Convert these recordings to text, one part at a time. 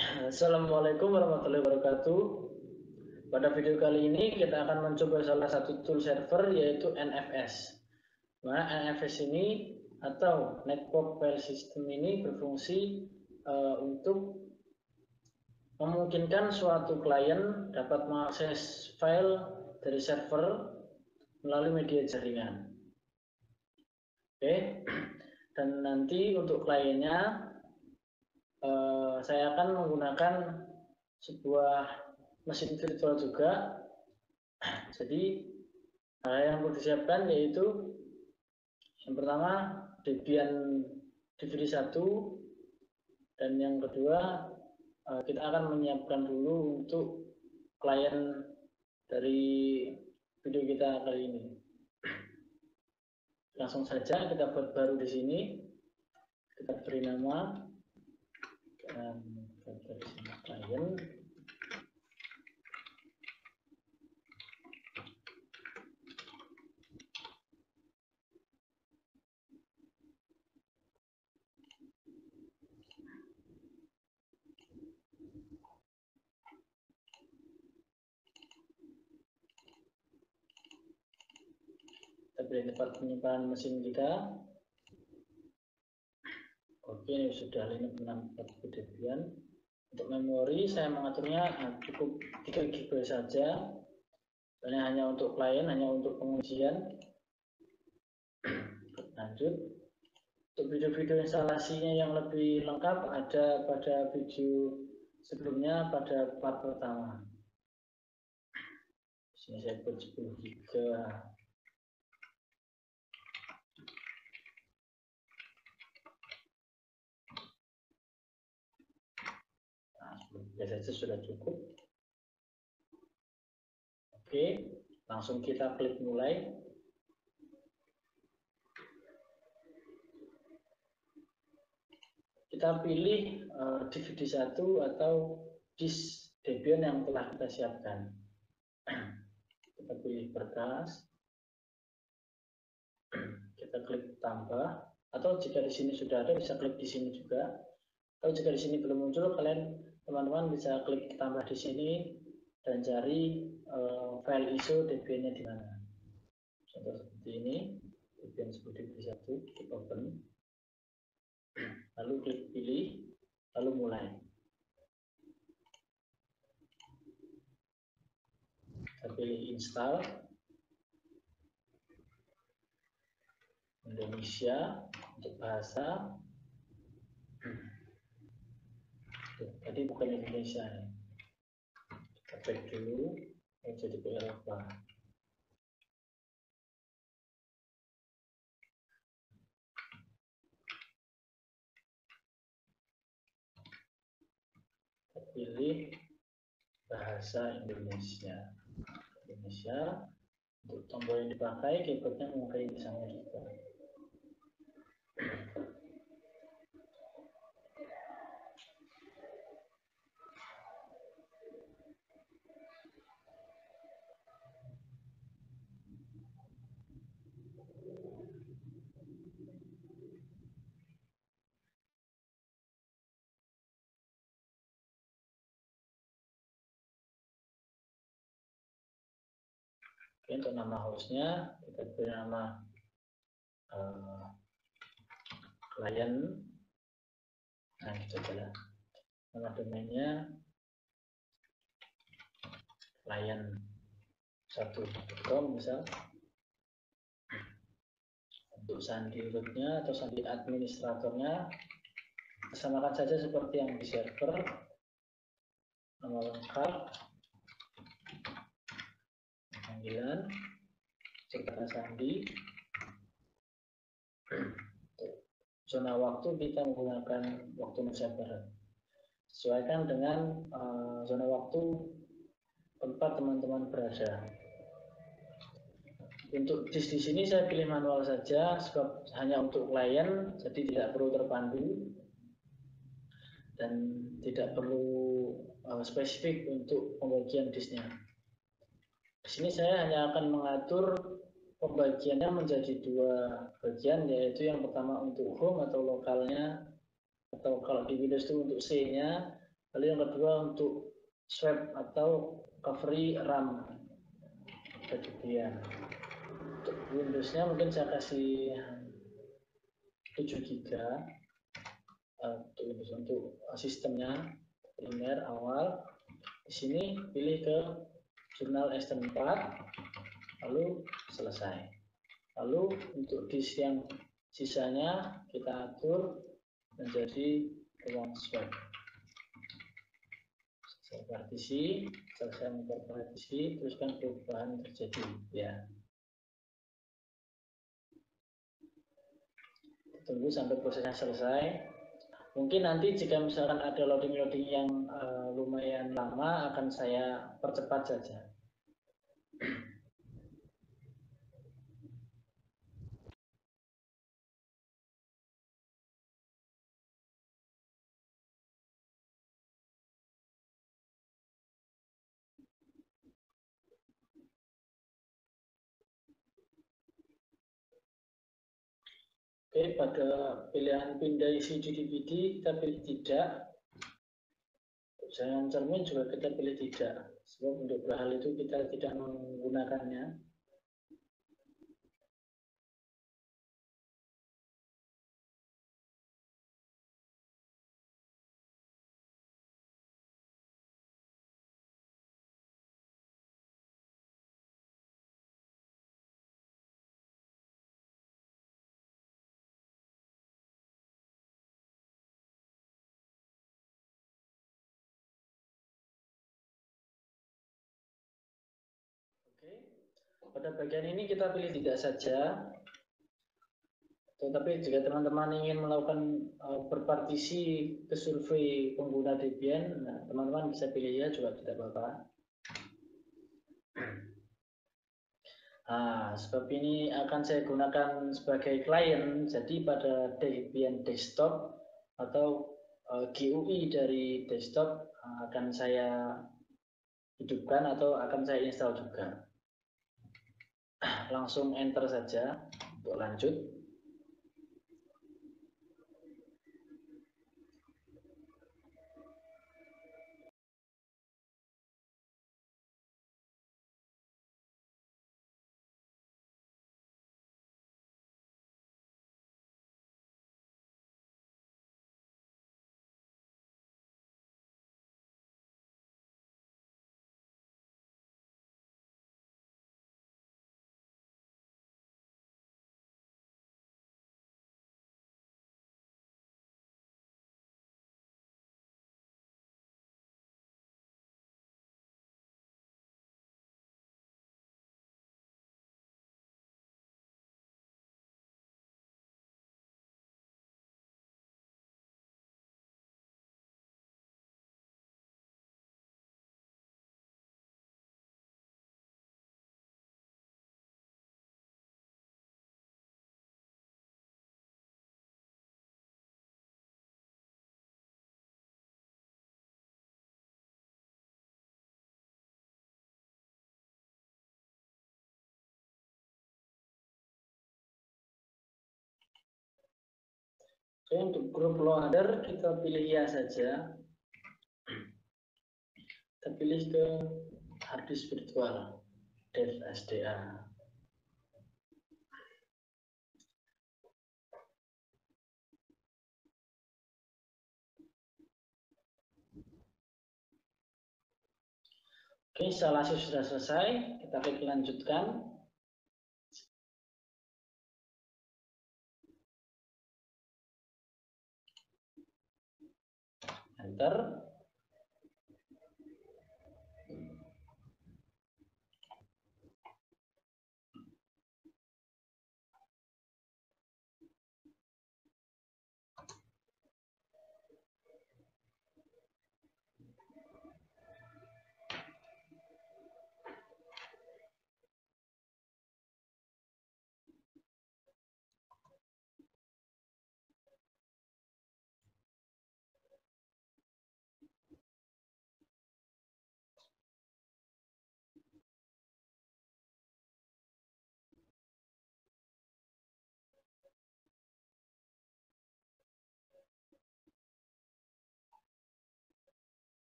Assalamualaikum warahmatullahi wabarakatuh. Pada video kali ini kita akan mencoba salah satu tool server yaitu NFS. Mana NFS ini atau Network File System ini berfungsi untuk memungkinkan suatu klien dapat mengakses file dari server melalui media jaringan. Oke, dan nanti untuk kliennya saya akan menggunakan sebuah mesin virtual juga. Jadi yang perlu disiapkan yaitu yang pertama Debian DVD 1 dan yang kedua kita akan menyiapkan dulu untuk klien dari video kita kali ini. Langsung saja kita buat baru di sini. Kita beri nama dan dari sini klien. Kita beri tempat penyimpanan mesin kita. Oke, sudah Linux 64 Debian. Untuk memori saya mengaturnya cukup 3 GB saja. Soalnya hanya untuk klien, hanya untuk pengujian. Lanjut. Untuk video-video instalasinya yang lebih lengkap ada pada video sebelumnya pada part pertama. Di sini saya buat 10 GB. Saja sudah cukup. Oke, langsung kita klik mulai. Kita pilih DVD 1 atau disk Debian yang telah kita siapkan. Kita pilih berkas. Kita klik tambah, atau jika di sini sudah ada bisa klik di sini juga. Atau jika di sini belum muncul, teman-teman bisa klik tambah di sini dan cari file ISO Debian-nya di mana. Contoh seperti ini, Debian 10 1, klik open, lalu klik pilih, lalu mulai. Kita pilih install Indonesia untuk bahasa. Tadi bukan Indonesia ya. Kita back dulu, jadi Eropa. Kita pilih bahasa Indonesia. Untuk tombol yang dipakai, keyboardnya memakai sama juga. Oke, untuk nama hostnya kita beri nama klien. Nah, itu adalah nama domainnya klien1.com misal. Untuk sandi rootnya atau sandi administratornya samakan saja seperti yang di server. Nama lengkap, panggilan, serta sandi. Zona waktu kita menggunakan waktu Indonesia Barat. Sesuaikan dengan zona waktu tempat teman-teman berada. Untuk disk di sini saya pilih manual saja sebab hanya untuk klien, jadi tidak perlu terpandu dan tidak perlu spesifik untuk pembagian disknya. Di sini saya hanya akan mengatur pembagiannya menjadi 2 bagian, yaitu yang pertama untuk home atau lokalnya, atau kalau di Windows itu untuk C-nya, Lalu yang kedua untuk swap atau recovery RAM Debian. Untuk Windows-nya mungkin saya kasih 7 GB untuk sistemnya primer awal. Di sini pilih ke jurnal S4, lalu selesai. Lalu untuk disk yang sisanya kita atur menjadi ruang swap. Selesai partisi, selesai memperpartisi, terus kan perubahan terjadi ya. Tunggu sampai prosesnya selesai. Mungkin nanti jika misalkan ada loading-loading yang lumayan lama akan saya percepat saja. Oke, pada pilihan pindah isi di DVD kita pilih tidak. Jangan cermin juga kita pilih tidak. Sebab untuk hal itu kita tidak menggunakannya. Oke, pada bagian ini kita pilih tidak saja. Tetapi jika teman-teman ingin melakukan berpartisi ke survei pengguna Debian, nah, teman-teman bisa pilih ya juga tidak apa-apa. Nah, sebab ini akan saya gunakan sebagai klien, jadi pada Debian desktop atau GUI dari desktop akan saya hidupkan atau akan saya install juga. Langsung enter saja untuk lanjut. Oke, untuk grup loader kita pilih ya saja. Kita pilih ke harddisk virtual dev SDA. Oke, instalasi sudah selesai. Kita klik lanjutkan. Enter.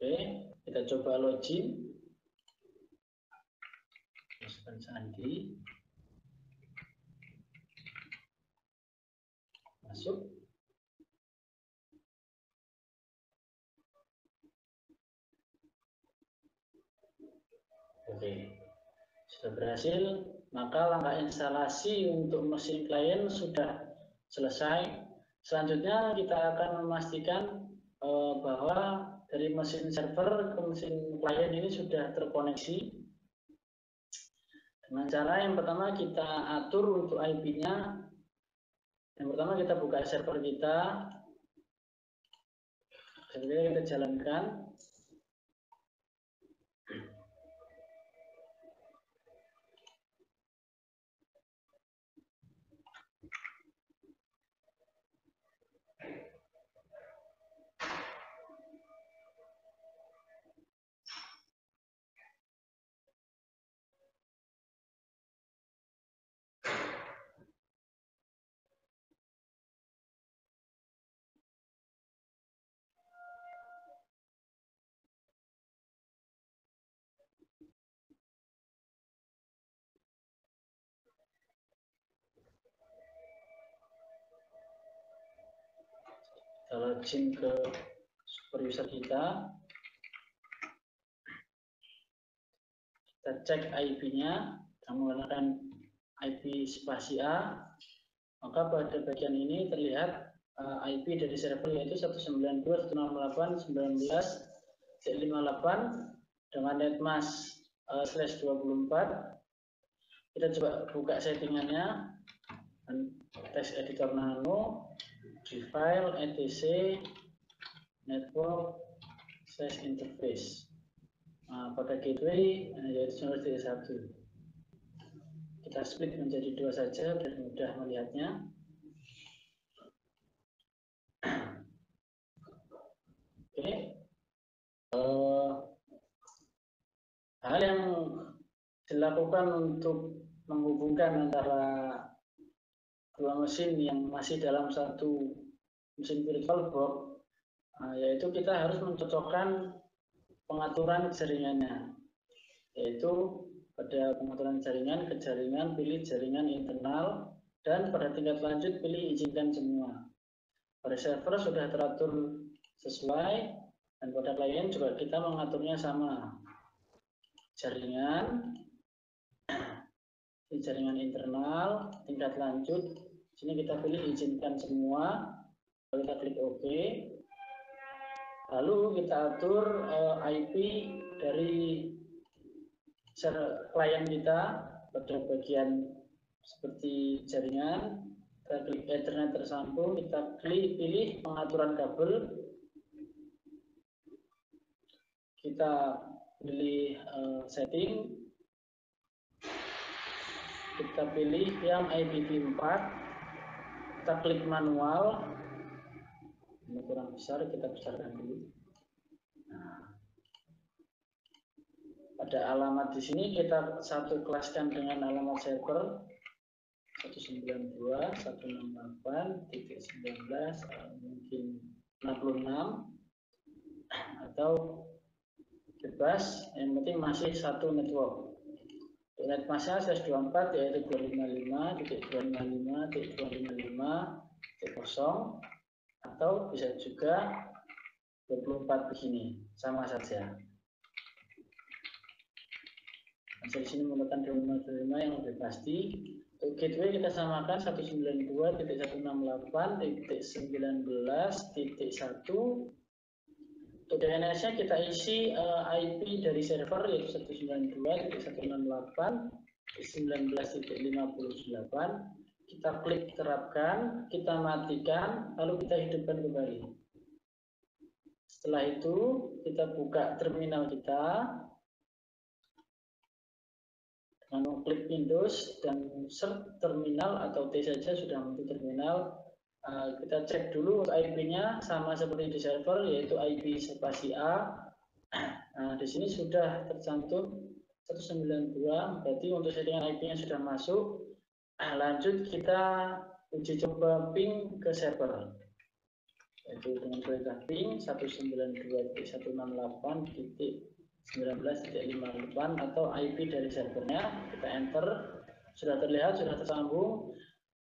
Oke, kita coba login. Masukkan sandi. Masuk. Oke, sudah berhasil. Maka langkah instalasi untuk mesin klien sudah selesai. Selanjutnya kita akan memastikan bahwa dari mesin server ke mesin klien ini sudah terkoneksi. Dengan cara yang pertama kita atur untuk IP-nya. Yang pertama kita buka server kita. Servernya kita jalankan. Kita login ke super user kita. Kita cek IP-nya, kita menggunakan IP spasi A, maka pada bagian ini terlihat IP dari server yaitu 192.168.19.58 dengan netmask /24. Kita coba buka settingannya, text editor nano, di file etc network /interface. Nah, pada gateway yaitu 1. Kita split menjadi 2 saja biar mudah melihatnya. Oke. Hal yang dilakukan untuk menghubungkan antara dua mesin yang masih dalam satu mesin virtual box, yaitu kita harus mencocokkan pengaturan jaringannya, yaitu pada pengaturan jaringan ke jaringan pilih jaringan internal dan pada tingkat lanjut pilih izinkan semua. Pada server sudah teratur sesuai dan pada klien juga kita mengaturnya sama. Jaringan internal, tingkat lanjut, sini kita pilih izinkan semua, lalu kita klik OK. Lalu kita atur IP dari klien kita pada bagian seperti jaringan, kita klik Ethernet tersambung, kita pilih pengaturan kabel, kita pilih setting, kita pilih yang IPv4, kita klik manual, ini kurang besar, kita besarkan dulu. Nah, pada alamat di sini kita satu kelaskan dengan alamat server 192.168.19 mungkin 66 atau bebas, yang penting masih satu network. Netmasknya /24 yaitu 255.255.255.0 atau bisa juga 24 begini, sama saja. Di sini menggunakan 255 yang lebih pasti. Untuk gateway kita samakan 192.168.19.1. Untuk DNS-nya kita isi IP dari server yaitu 192.168.19.58. Kita klik terapkan, kita matikan, lalu kita hidupkan kembali. Setelah itu kita buka terminal kita. Dengan klik Windows dan search terminal atau T saja sudah muncul terminal. Kita cek dulu IP-nya sama seperti di server yaitu IP spasi A. Nah, di sini sudah tercantum 192, berarti untuk settingan IP-nya sudah masuk. Lanjut kita uji coba ping ke server. yaitu dengan perintah ping 192.168.19.58 atau IP dari servernya. Kita enter, sudah terlihat, sudah tersambung.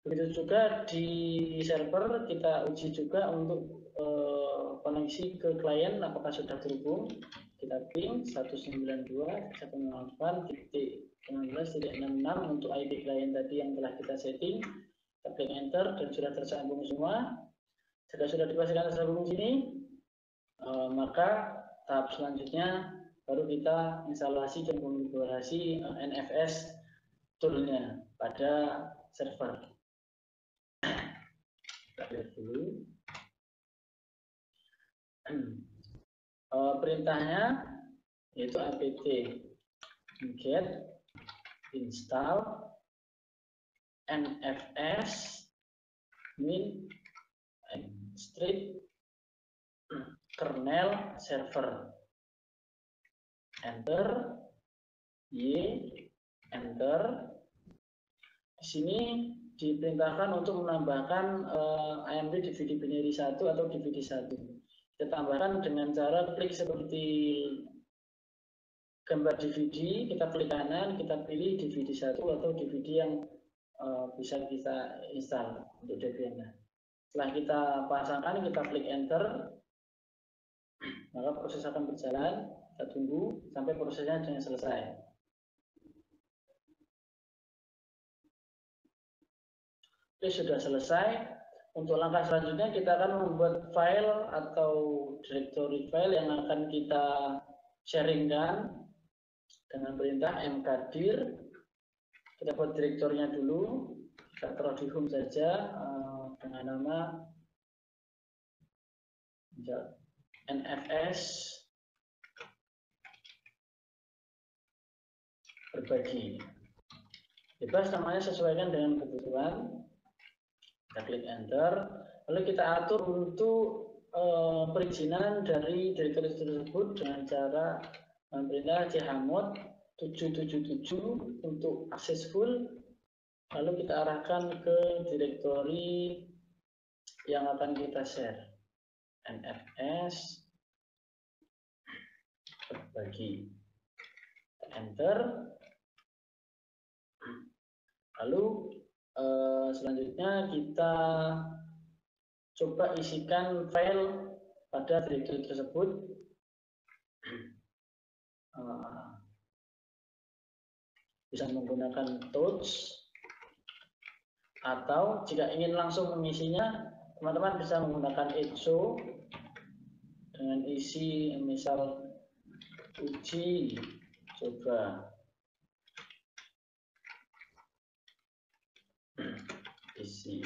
Begitu juga di server kita uji juga untuk koneksi ke klien apakah sudah terhubung. Kita ping 192.168.19.66 untuk IP klien tadi yang telah kita setting. Kita klik enter dan sudah tersambung semua. Jika sudah dipastikan tersambung sini, maka tahap selanjutnya baru kita instalasi dan konfigurasi NFS toolnya pada server. Kita lihat dulu. Perintahnya yaitu apt get install nfs min strip kernel server. Enter, enter. Di sini diperintahkan untuk menambahkan AMD DVD binary 1 atau DVD 1. Kita tambahkan dengan cara klik seperti gambar DVD, kita klik kanan, kita pilih DVD 1 atau DVD yang bisa kita install untuk Debian. Setelah kita pasangkan, kita klik enter, maka proses akan berjalan. Kita tunggu sampai prosesnya selesai. Oke, sudah selesai. Untuk langkah selanjutnya kita akan membuat file atau directory file yang akan kita sharingkan dengan perintah mkdir. Kita buat direktorinya dulu. Kita taruh di home saja dengan nama nfs berbagi. Bebas namanya, sesuaikan dengan kebutuhan. Kita klik enter, lalu kita atur untuk perizinan dari direktory tersebut dengan cara perintah chmod 777 untuk akses full, lalu kita arahkan ke direktori yang akan kita share, nfs berbagi. Enter, lalu selanjutnya kita coba isikan file pada direktori tersebut. Bisa menggunakan touch, atau jika ingin langsung mengisinya, teman-teman bisa menggunakan exo dengan isi misal uji coba isi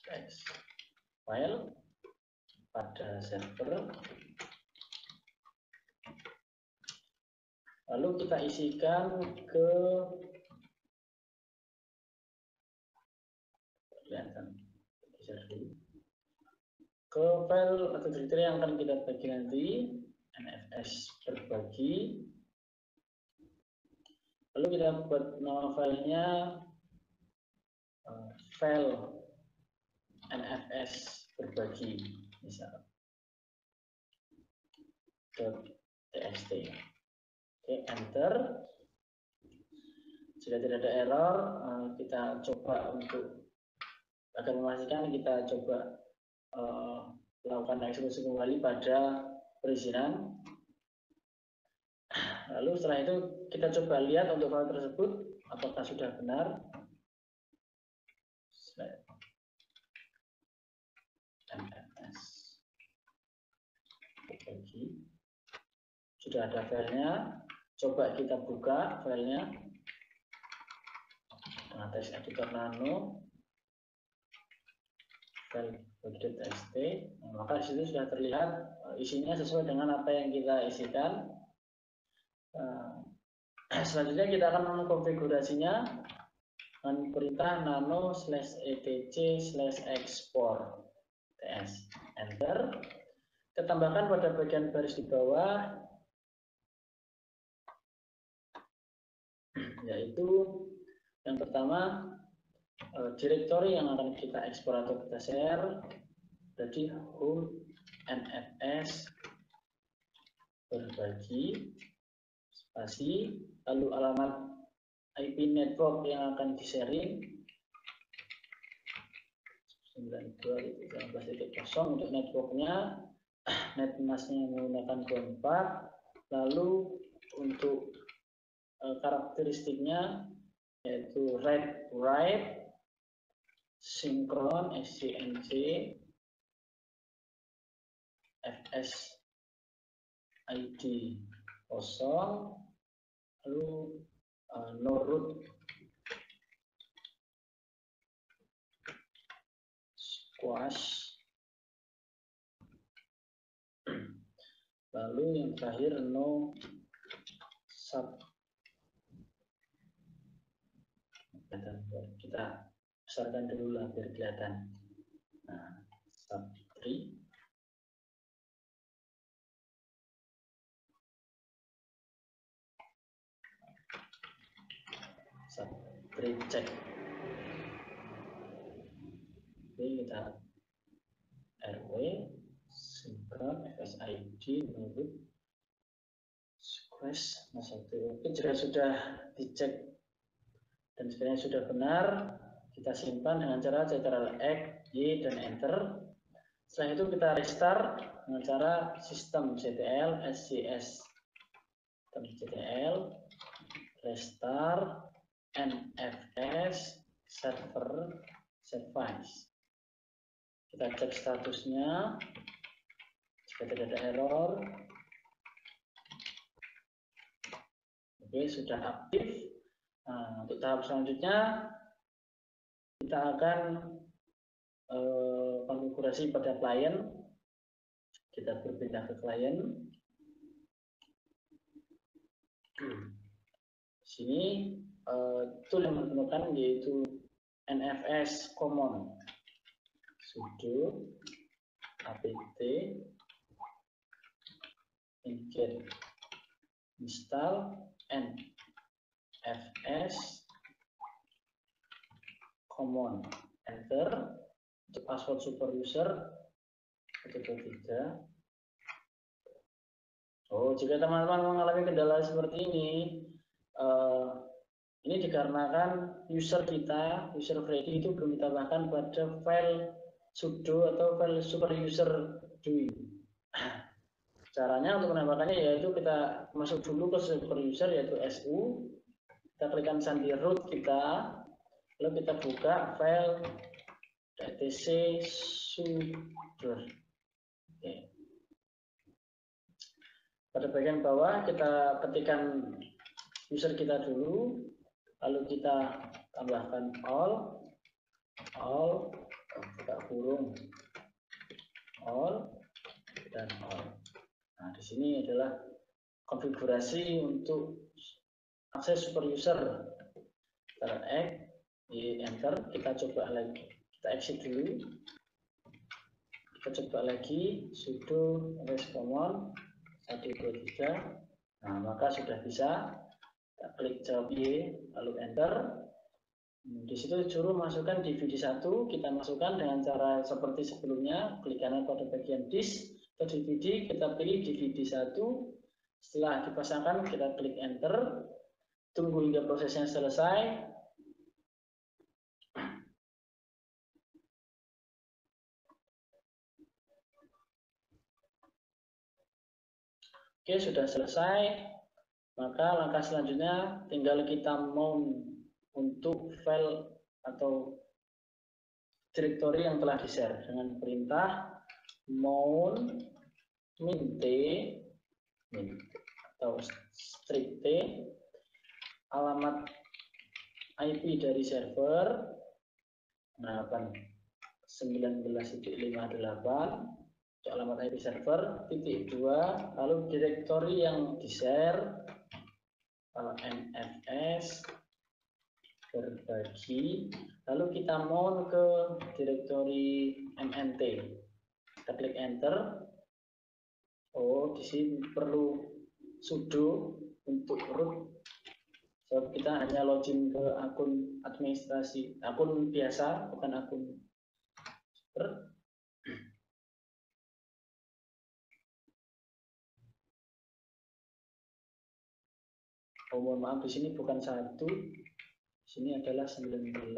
text file pada server, lalu kita isikan ke file atau directory yang akan kita bagi nanti, nfs berbagi. Lalu kita buat nama filenya file nfs berbagi misal .txt. Oke, enter. Jika tidak ada error, kita coba untuk agar memastikan, kita coba lakukan eksekusi kembali pada perizinan. Lalu setelah itu kita coba lihat untuk file tersebut apakah sudah benar. nfs berbagi. Sudah ada filenya, coba kita buka filenya dengan text editor nano file .txt. Maka disitu sudah terlihat isinya sesuai dengan apa yang kita isikan. Selanjutnya kita akan mengkonfigurasinya dengan perintah nano/etc/export ts. Enter. Kita tambahkan pada bagian baris di bawah, yaitu yang pertama direktori yang akan kita ekspor atau kita share. Jadi home NFS berbagi spasi, lalu alamat IP network yang akan di-sharing 92.19.0 untuk networknya, netmasknya menggunakan 24, lalu untuk karakteristiknya yaitu read write sinkron SCNC FS ID 0, lalu no root squash, lalu yang terakhir no sub. Kita besarkan dulu lah biar kelihatan. Nah, sub 3 sub 3 cek. Oke, kita RW sinkron FSID menurut squash. Nah, satu. Oke, jika sudah dicek dan sekiranya sudah benar, kita simpan dengan cara Ctrl X, Y, dan Enter. Setelah itu kita restart dengan cara sistem ctl scs. ctl restart NFS server service. Kita cek statusnya. Jika tidak ada error, oke, sudah aktif. Nah, untuk tahap selanjutnya kita akan konfigurasi pada klien. Kita berpindah ke klien. Sini tool yang digunakan yaitu NFS common sudo apt install NFS common, enter. Untuk password super user 123. Jika teman-teman mengalami kendala seperti ini dikarenakan user Freddy itu belum ditambahkan pada file sudo atau file super user DUI. Caranya untuk menambahkannya yaitu kita masuk dulu ke super user yaitu SU, kita klikkan sandi root kita, lalu kita buka file .tc sudo. Oke. Pada bagian bawah kita ketikkan user kita dulu, lalu kita tambahkan all buka kurung all dan all. Nah, di sini adalah konfigurasi untuk akses super user. Kita X, di enter, kita coba lagi, kita exit dulu, kita coba lagi sudo common 123. Nah, maka sudah bisa. Kita klik jawab Y, lalu enter. Di situ suruh masukkan DVD 1, kita masukkan dengan cara seperti sebelumnya, klik kanan pada bagian disk atau DVD, kita pilih DVD 1. Setelah dipasangkan, kita klik enter, tunggu hingga prosesnya selesai. Oke, sudah selesai. Maka langkah selanjutnya tinggal kita mount untuk file atau direktori yang telah di-share dengan perintah mount min atau strip t alamat IP dari server 19.58 alamat IP server .2, lalu direktori yang di-share NFS berbagi, lalu kita mount ke direktori MNT. Kita klik enter. Di sini perlu sudo untuk root. So, kita hanya login ke akun administrasi, akun biasa, bukan akun server. Oh, mohon maaf, di sini bukan 1, di sini adalah 19.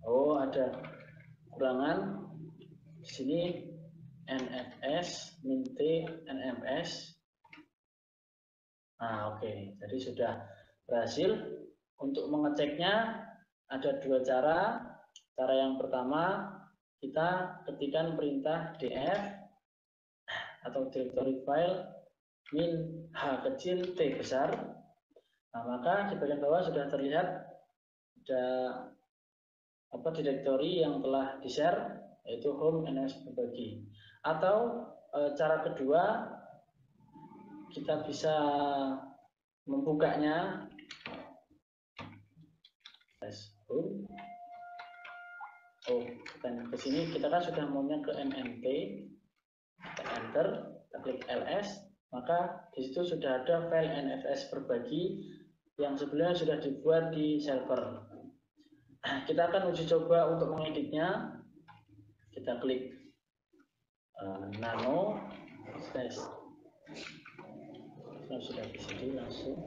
Oh, ada kurangan di sini NFS min T NFS. Nah, oke. Jadi sudah berhasil. Untuk mengeceknya ada 2 cara. Cara yang pertama, kita ketikkan perintah df atau directory file min h kecil t besar. Nah, maka di bagian bawah sudah terlihat ada directory yang telah di-share, yaitu home NFS berbagi. Atau cara kedua, kita bisa membukanya home. Oh, bukan ke sini, kita kan sudah maunya ke MNT, kita enter, kita klik ls, maka di situ sudah ada file NFS berbagi yang sebelumnya sudah dibuat di server. Kita akan uji coba untuk mengeditnya. Kita klik nano slash, sudah di sini langsung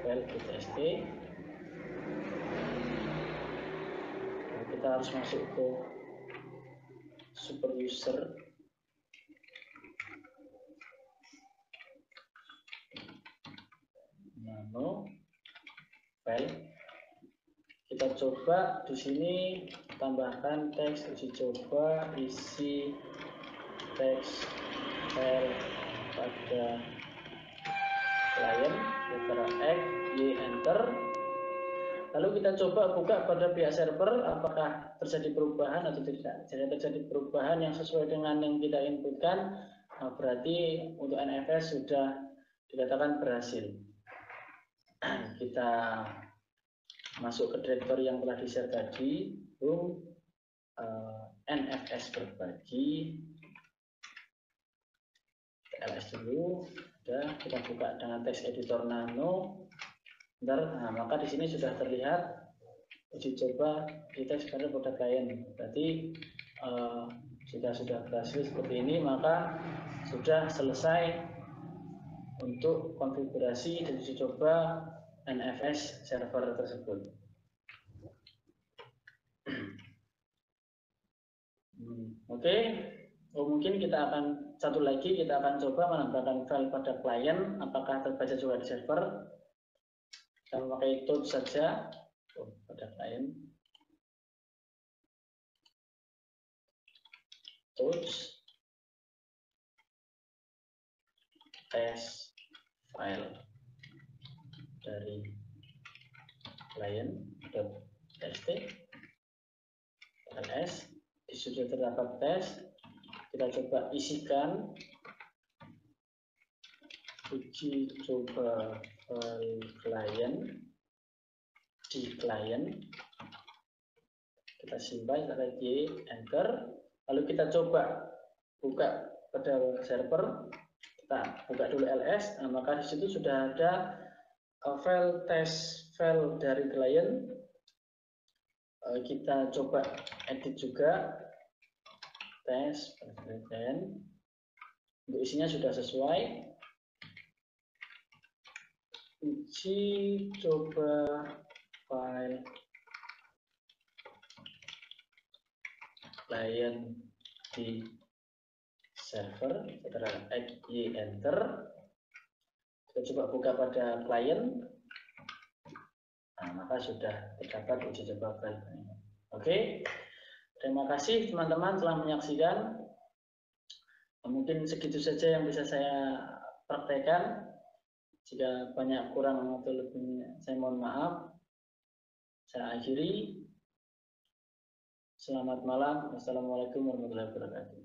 file txt. Kita harus masuk ke super user. Nano file. Kita coba di sini tambahkan teks uji coba isi teks file pada klien, letter X, Y, enter. Lalu kita coba buka pada pihak server, apakah terjadi perubahan atau tidak. Jika terjadi perubahan yang sesuai dengan yang kita inputkan, berarti untuk NFS sudah dikatakan berhasil. Kita masuk ke directory yang telah di-share tadi, NFS berbagi, ls dulu, sudah kita buka dengan teks editor nano. Nah, maka di sini sudah terlihat uji coba di teks pada klien. Berarti jika sudah berhasil seperti ini, maka sudah selesai untuk konfigurasi dan uji coba NFS server tersebut. Oke. Mungkin kita akan satu lagi, kita akan coba menambahkan file pada klien, apakah terbaca juga di server. Kita memakai touch saja pada klien. Touch test file dari klien.txt ls. Di sudah terdapat tes. Kita coba isikan uji coba file klien di klien. Kita simpan lagi, enter. Lalu kita coba buka pada server. Kita buka dulu ls. Nah, maka di situ sudah ada file test file dari klien. Kita coba edit juga tes klien. Untuk isinya sudah sesuai. Uji coba file klien di server, setelah X, Y, enter. Kita coba buka pada klien. Nah, maka sudah terdapat uji coba file. Oke, terima kasih teman-teman telah menyaksikan. Mungkin segitu saja yang bisa saya praktekkan. Jika banyak kurang atau lebihnya, saya mohon maaf. Saya akhiri. Selamat malam. Wassalamualaikum warahmatullahi wabarakatuh.